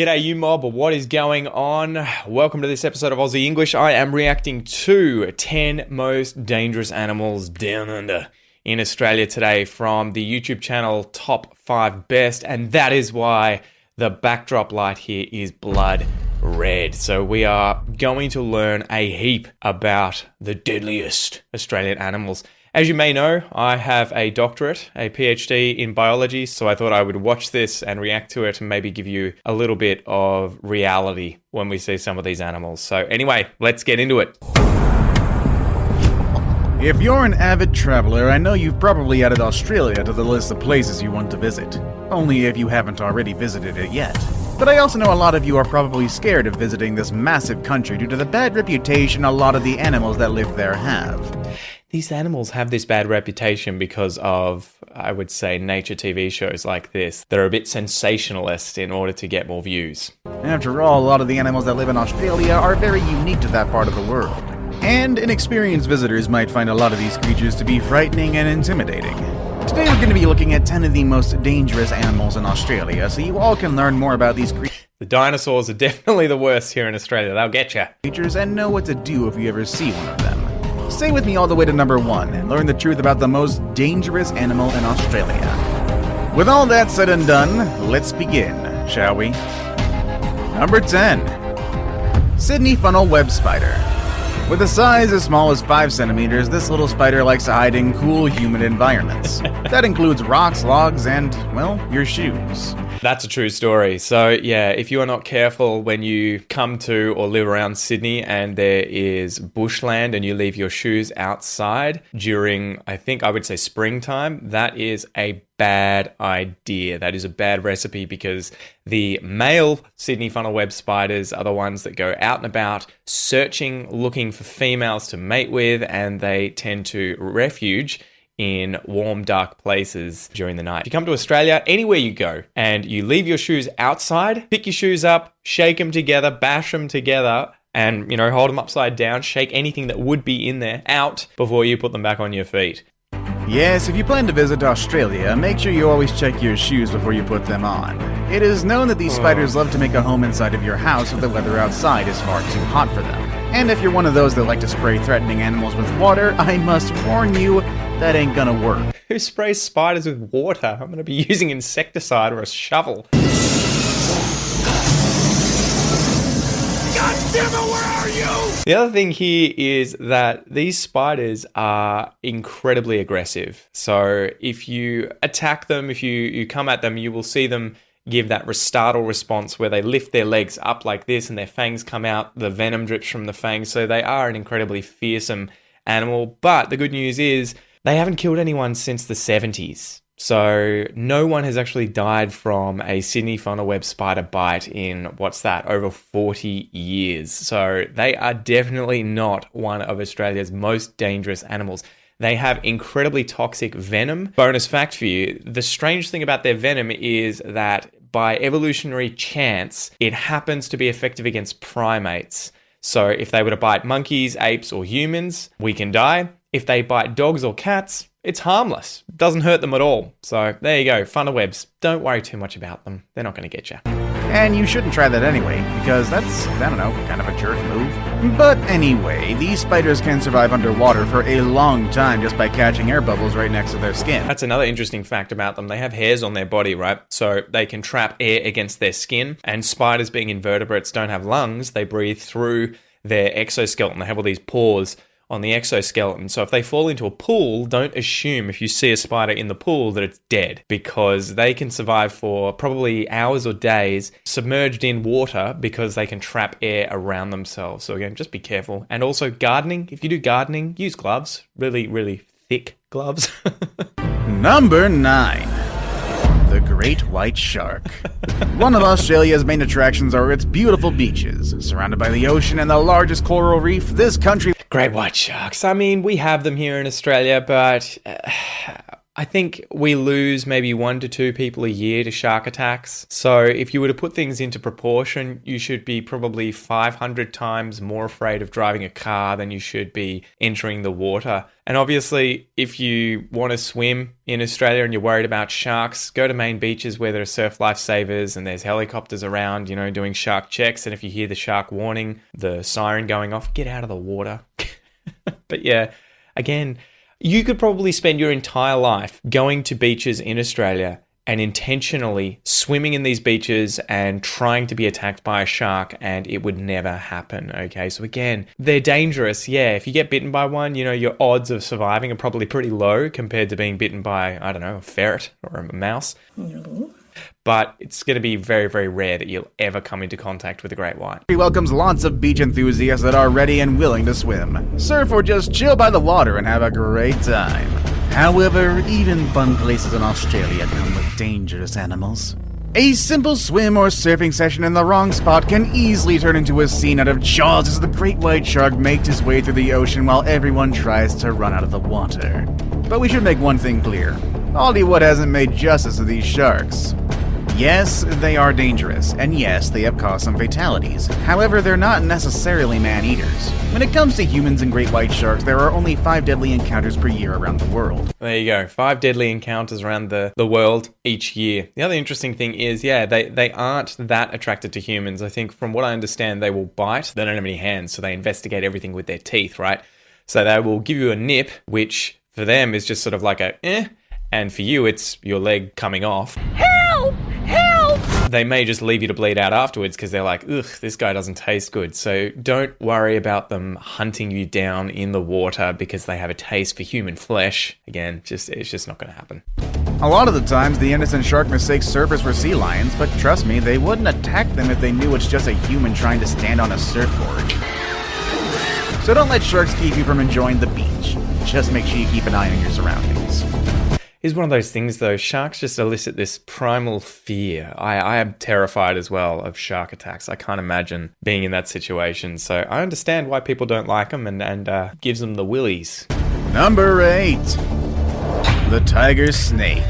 G'day you mob, what is going on? Welcome to this episode of Aussie English. I am reacting to 10 most dangerous animals down under in Australia today from the YouTube channel Top 5 Best, and that is why the backdrop light here is blood red. So we are going to learn a heap about the deadliest Australian animals. As you may know, I have a doctorate, a PhD in biology, so I thought I would watch this and react to it and maybe give you a little bit of reality when we see some of these animals. So anyway, let's get into it. If you're an avid traveler, I know you've probably added Australia to the list of places you want to visit. Only if you haven't already visited it yet. But I also know a lot of you are probably scared of visiting this massive country due to the bad reputation a lot of the animals that live there have. These animals have this bad reputation because of, I would say, nature TV shows like this. They're a bit sensationalist in order to get more views. After all, a lot of the animals that live in Australia are very unique to that part of the world. And inexperienced visitors might find a lot of these creatures to be frightening and intimidating. Today we're going to be looking at 10 of the most dangerous animals in Australia, so you all can learn more about these The dinosaurs are definitely the worst here in Australia. They'll get you. creatures and know what to do if you ever see one of them. Stay with me all the way to number 1 and learn the truth about the most dangerous animal in Australia. With all that said and done, let's begin, shall we? Number 10. Sydney funnel web spider. With a size as small as 5 centimeters, this little spider likes to hide in cool, humid environments. That includes rocks, logs, and, well, your shoes. That's a true story. So yeah, if you are not careful when you come to or live around Sydney and there is bushland and you leave your shoes outside during, I think I would say springtime, that is a bad idea. That is a bad recipe because the male Sydney funnel web spiders are the ones that go out and about searching, looking for females to mate with, and they tend to refuge in warm, dark places during the night. If you come to Australia, anywhere you go, and you leave your shoes outside, pick your shoes up, shake them together, bash them together, and, hold them upside down, shake anything that would be in there out before you put them back on your feet. Yes, if you plan to visit Australia, make sure you always check your shoes before you put them on. It is known that these spiders love to make a home inside of your house if the weather outside is far too hot for them. And if you're one of those that like to spray threatening animals with water, I must warn you, that ain't gonna work. Who sprays spiders with water? I'm gonna be using insecticide or a shovel. God damn it, where are you? The other thing here is that these spiders are incredibly aggressive. So if you attack them, if you come at them, you will see them give that startle response where they lift their legs up like this and their fangs come out, the venom drips from the fangs. So they are an incredibly fearsome animal. But the good news is they haven't killed anyone since the 70s. So no one has actually died from a Sydney funnel web spider bite in, over 40 years. So they are definitely not one of Australia's most dangerous animals. They have incredibly toxic venom. Bonus fact for you, the strange thing about their venom is that by evolutionary chance, it happens to be effective against primates. So if they were to bite monkeys, apes, or humans, we can die. If they bite dogs or cats, it's harmless. It doesn't hurt them at all. So there you go, funnel webs. Don't worry too much about them. They're not going to get you. And you shouldn't try that anyway, because that's, kind of a jerk move. But anyway, these spiders can survive underwater for a long time just by catching air bubbles right next to their skin. That's another interesting fact about them. They have hairs on their body, right? So they can trap air against their skin. And spiders, being invertebrates, don't have lungs. They breathe through their exoskeleton. They have all these pores on the exoskeleton. So if they fall into a pool, don't assume if you see a spider in the pool that it's dead, because they can survive for probably hours or days submerged in water because they can trap air around themselves. So again, just be careful. And also gardening. If you do gardening, use gloves. Really, really thick gloves. Number 9. The Great White Shark. One of Australia's main attractions are its beautiful beaches. Surrounded by the ocean and the largest coral reef, this country... Great white sharks. I mean, we have them here in Australia, but I think we lose maybe 1 to 2 people a year to shark attacks. So if you were to put things into proportion, you should be probably 500 times more afraid of driving a car than you should be entering the water. And obviously, if you want to swim in Australia and you're worried about sharks, go to main beaches where there are surf lifesavers and there's helicopters around, doing shark checks. And if you hear the shark warning, the siren going off, get out of the water. But yeah, again, you could probably spend your entire life going to beaches in Australia and intentionally swimming in these beaches and trying to be attacked by a shark, and it would never happen, okay? So again, they're dangerous. Yeah, if you get bitten by one, your odds of surviving are probably pretty low compared to being bitten by, I don't know, a ferret or a mouse. No. But it's going to be very, very rare that you'll ever come into contact with a great white. He welcomes lots of beach enthusiasts that are ready and willing to swim, surf, or just chill by the water and have a great time. However, even fun places in Australia come with dangerous animals. A simple swim or surfing session in the wrong spot can easily turn into a scene out of Jaws as the great white shark makes his way through the ocean while everyone tries to run out of the water. But we should make one thing clear. Hollywood hasn't made justice of these sharks. Yes, they are dangerous, and yes, they have caused some fatalities. However, they're not necessarily man-eaters. When it comes to humans and great white sharks, there are only 5 deadly encounters per year around the world. There you go, 5 deadly encounters around the world each year. The other interesting thing is, they aren't that attracted to humans. I think from what I understand, they will bite. They don't have any hands, so they investigate everything with their teeth, right? So they will give you a nip, which for them is just sort of like a and for you, it's your leg coming off. Help! Help! They may just leave you to bleed out afterwards because they're like, ugh, this guy doesn't taste good. So don't worry about them hunting you down in the water because they have a taste for human flesh. Again, it's just not going to happen. A lot of the times, the innocent shark mistakes surfers for sea lions, but trust me, they wouldn't attack them if they knew it's just a human trying to stand on a surfboard. So don't let sharks keep you from enjoying the beach. Just make sure you keep an eye on your surroundings. It's one of those things, though. Sharks just elicit this primal fear. I am terrified as well of shark attacks. I can't imagine being in that situation. So I understand why people don't like them and gives them the willies. Number 8. The tiger snake.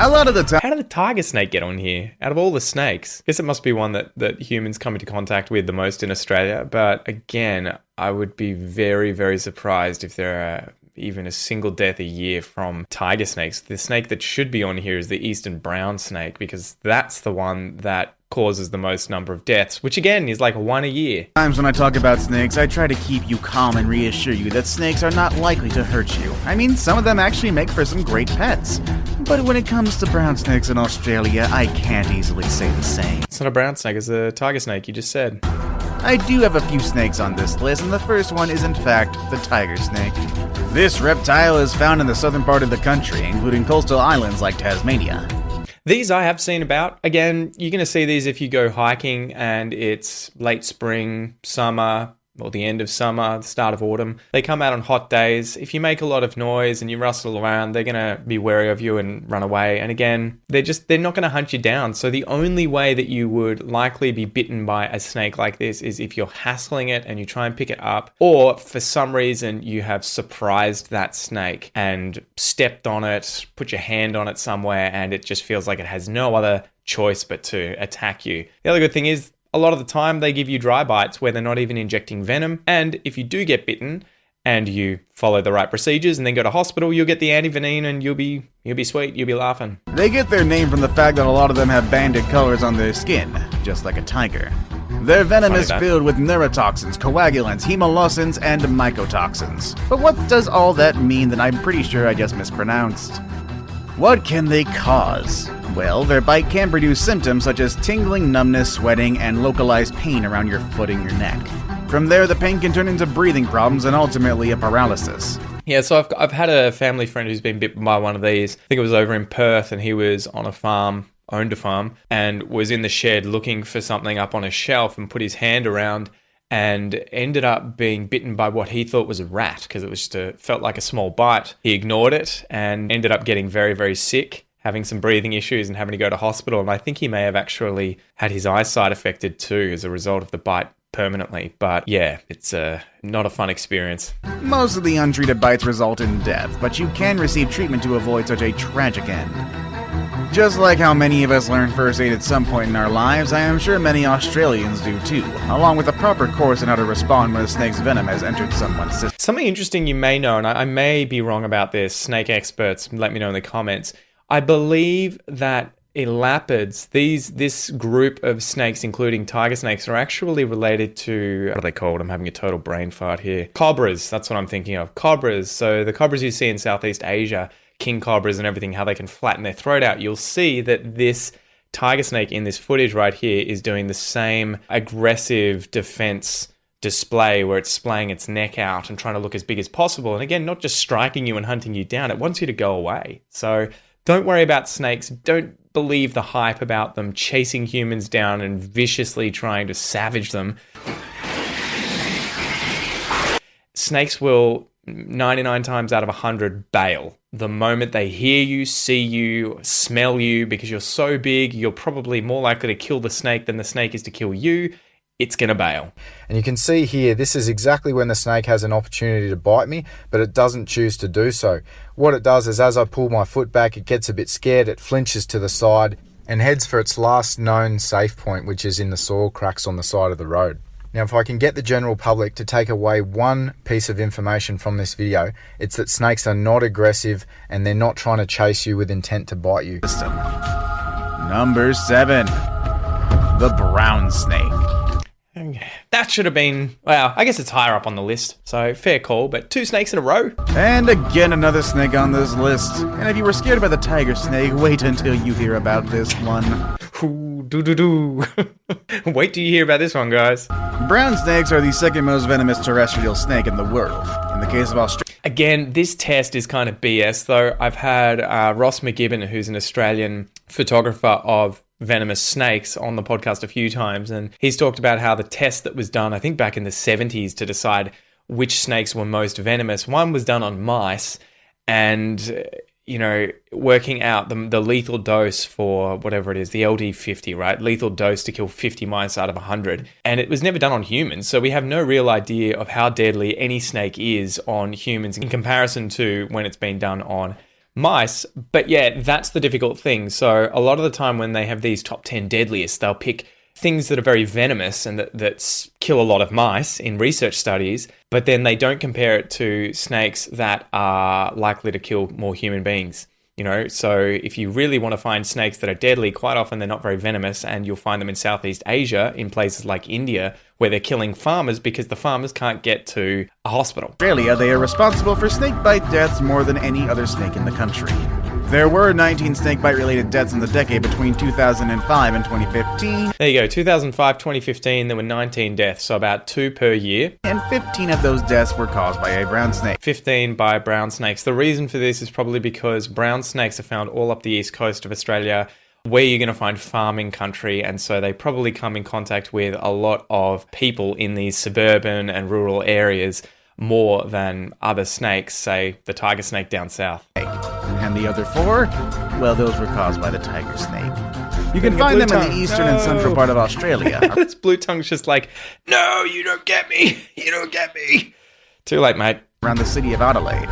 A lot of the time. How did the tiger snake get on here? Out of all the snakes? I guess it must be one that humans come into contact with the most in Australia. But again, I would be very, very surprised if there are even a single death a year from tiger snakes. The snake that should be on here is the eastern brown snake, because that's the one that causes the most number of deaths, which again is like 1 a year. Times when I talk about snakes, I try to keep you calm and reassure you that snakes are not likely to hurt you. I mean, some of them actually make for some great pets. But when it comes to brown snakes in Australia, I can't easily say the same. It's not a brown snake, it's a tiger snake, you just said. I do have a few snakes on this list, and the first one is in fact the tiger snake. This reptile is found in the southern part of the country, including coastal islands like Tasmania. These I have seen about. Again, you're going to see these if you go hiking and it's late spring, summer, or the end of summer, the start of autumn. They come out on hot days. If you make a lot of noise and you rustle around, they're going to be wary of you and run away. And again, they're not going to hunt you down. So the only way that you would likely be bitten by a snake like this is if you're hassling it and you try and pick it up, or for some reason you have surprised that snake and stepped on it, put your hand on it somewhere, and it just feels like it has no other choice but to attack you. The other good thing is, a lot of the time, they give you dry bites where they're not even injecting venom. And if you do get bitten and you follow the right procedures and then go to hospital, you'll get the antivenin and you'll be sweet, you'll be laughing. They get their name from the fact that a lot of them have banded colors on their skin, just like a tiger. Their venom is filled with neurotoxins, coagulants, hemolysins, and mycotoxins. But what does all that mean that I'm pretty sure I just mispronounced? What can they cause? Well, their bite can produce symptoms such as tingling, numbness, sweating, and localized pain around your foot and your neck. From there, the pain can turn into breathing problems and ultimately a paralysis. Yeah, so I've had a family friend who's been bitten by one of these. I think it was over in Perth, and he was on a farm, owned a farm, and was in the shed looking for something up on a shelf and put his hand around and ended up being bitten by what he thought was a rat because it was felt like a small bite. He ignored it and ended up getting very, very sick, having some breathing issues and having to go to hospital. And I think he may have actually had his eyesight affected too as a result of the bite permanently. But yeah, it's not a fun experience. Most of the untreated bites result in death, but you can receive treatment to avoid such a tragic end. Just like how many of us learn first aid at some point in our lives, I am sure many Australians do too, along with a proper course on how to respond when a snake's venom has entered someone's system. Something interesting you may know, and I may be wrong about this, snake experts, let me know in the comments. I believe that elapids, this group of snakes, including tiger snakes, are actually related to, what are they called? I'm having a total brain fart here. Cobras, that's what I'm thinking of. Cobras. So the cobras you see in Southeast Asia, king cobras and everything, how they can flatten their throat out, you'll see that this tiger snake in this footage right here is doing the same aggressive defense display where it's splaying its neck out and trying to look as big as possible. And again, not just striking you and hunting you down, it wants you to go away. So don't worry about snakes. Don't believe the hype about them chasing humans down and viciously trying to savage them. Snakes will 99 times out of 100 bail. The moment they hear you, see you, smell you, because you're so big, you're probably more likely to kill the snake than the snake is to kill you. It's going to bail. And you can see here, this is exactly when the snake has an opportunity to bite me, but it doesn't choose to do so. What it does is as I pull my foot back, it gets a bit scared, it flinches to the side and heads for its last known safe point, which is in the soil cracks on the side of the road. Now, if I can get the general public to take away one piece of information from this video, it's that snakes are not aggressive and they're not trying to chase you with intent to bite you. Number 7. The brown snake. That should have been, well, I guess it's higher up on the list, so fair call, but 2 snakes in a row. And again, another snake on this list. And if you were scared by the tiger snake, wait until you hear about this one. Ooh, doo-doo-doo. Wait till you hear about this one, guys. Brown snakes are the second most venomous terrestrial snake in the world. In the case of Australia... Again, this test is kind of BS, though. I've had Ross McGibbon, who's an Australian photographer of venomous snakes, on the podcast a few times, and he's talked about how the test that was done, I think back in the 70s, to decide which snakes were most venomous, one was done on mice, and working out the lethal dose for whatever it is, the LD50, right? Lethal dose to kill 50 mice out of 100. And it was never done on humans, so we have no real idea of how deadly any snake is on humans in comparison to when it's been done on mice. But yeah, that's the difficult thing. So a lot of the time when they have these top 10 deadliest, they'll pick things that are very venomous and that kill a lot of mice in research studies, but then they don't compare it to snakes that are likely to kill more human beings. So if you really want to find snakes that are deadly, quite often they're not very venomous, and you'll find them in Southeast Asia, in places like India, where they're killing farmers because the farmers can't get to a hospital. Australia, they are responsible for snake bite deaths more than any other snake in the country. There were 19 snakebite-related deaths in the decade between 2005 and 2015. There you go, 2005, 2015, there were 19 deaths, so about 2 per year. And 15 of those deaths were caused by a brown snake. 15 by brown snakes. The reason for this is probably because brown snakes are found all up the east coast of Australia, where you're going to find farming country, and so they probably come in contact with a lot of people in these suburban and rural areas more than other snakes, say the tiger snake down south. And the other 4? Well, those were caused by the tiger snake. You can find them in the eastern and central part of Australia. This blue tongue's just like, no, you don't get me. You don't get me. Too late, mate. Around the city of Adelaide.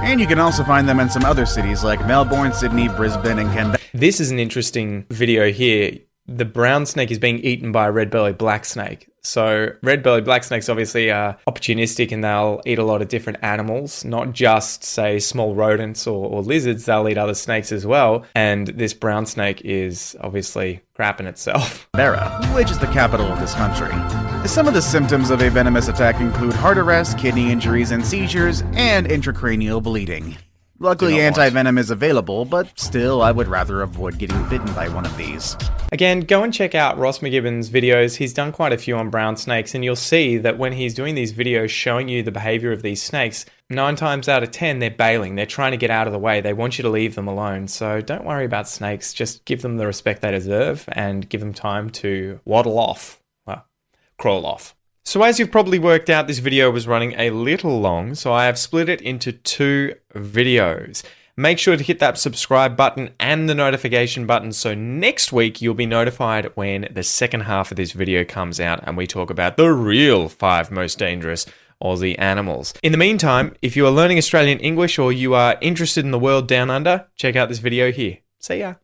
And you can also find them in some other cities like Melbourne, Sydney, Brisbane, and Canberra. This is an interesting video here. The brown snake is being eaten by a red-bellied black snake. So red-bellied black snakes obviously are opportunistic, and they'll eat a lot of different animals, not just, say, small rodents or lizards. They'll eat other snakes as well. And this brown snake is obviously crapping itself. Canberra, which is the capital of this country. Some of the symptoms of a venomous attack include heart arrest, kidney injuries and seizures, and intracranial bleeding. Luckily, anti-venom is available, but still, I would rather avoid getting bitten by one of these. Again, go and check out Ross McGibbon's videos. He's done quite a few on brown snakes, and you'll see that when he's doing these videos showing you the behavior of these snakes, 9 times out of 10, they're bailing. They're trying to get out of the way. They want you to leave them alone. So don't worry about snakes. Just give them the respect they deserve and give them time to waddle off. Well, crawl off. So as you've probably worked out, this video was running a little long, so I have split it into 2 videos. Make sure to hit that subscribe button and the notification button so next week you'll be notified when the second half of this video comes out and we talk about the real 5 most dangerous Aussie animals. In the meantime, if you are learning Australian English or you are interested in the world down under, check out this video here. See ya.